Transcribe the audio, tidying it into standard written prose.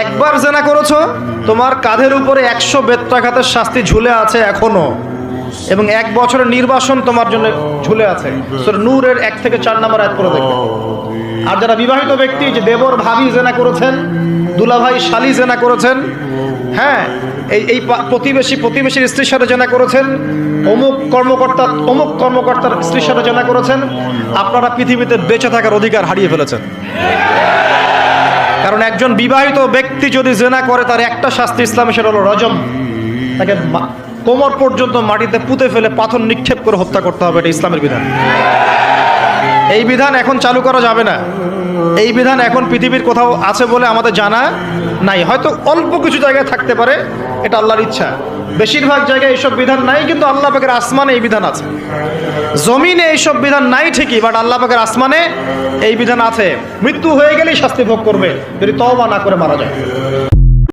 একবার জেনা করেছো, তোমার কাঁধের উপরে 100 বেত্রাঘাতের শাস্তি ঝুলে আছে এখনো, এবং 1 বছরের নির্বাসন তোমার জন্য ঝুলে আছে। সূরা নূরের 1 থেকে 4 নম্বর আয়াত পড়ে দেখবে। আর যারা বিবাহিত ব্যক্তি, যে দেবর ভাবি জেনা করেছেন, দুলাভাই শালি জেনা করেছেন, হ্যাঁ, এই প্রতিবেশীর স্ত্রীর সাথে জেনা করেছেন, অমুক কর্মকর্তার স্ত্রীর সাথে জেনা করেছেন, আপনারা পৃথিবীতে বেঁচে থাকার অধিকার হারিয়ে ফেলেছেন। কারণ একজন বিবাহিত ব্যক্তি যদি জেনা করে, তার একটা শাস্তি ইসলামে, সেটা হলো রজম। তাকে কোমর পর্যন্ত মাটিতে পুঁতে ফেলে পাথর নিক্ষেপ করে হত্যা করতে হবে। এটা ইসলামের বিধান। এই বিধান এখন চালু করা যাবে না। এই বিধান এখন পৃথিবীর কোথাও আছে বলে আমাদের জানা নাই। হয়তো অল্প কিছু জায়গায় থাকতে পারে, এটা আল্লাহর ইচ্ছা। বেশিরভাগ জায়গায় এইসব বিধান নাই, কিন্তু আল্লাহ পাকের আসমানে এই বিধান আছে। জমিনে এইসব বিধান নাই ঠিকই, বাট আল্লাহ পাকের আসমানে এই বিধান আছে। মৃত্যু হয়ে গেলেই শাস্তি ভোগ করবে যদি তওবা না করে মারা যায়।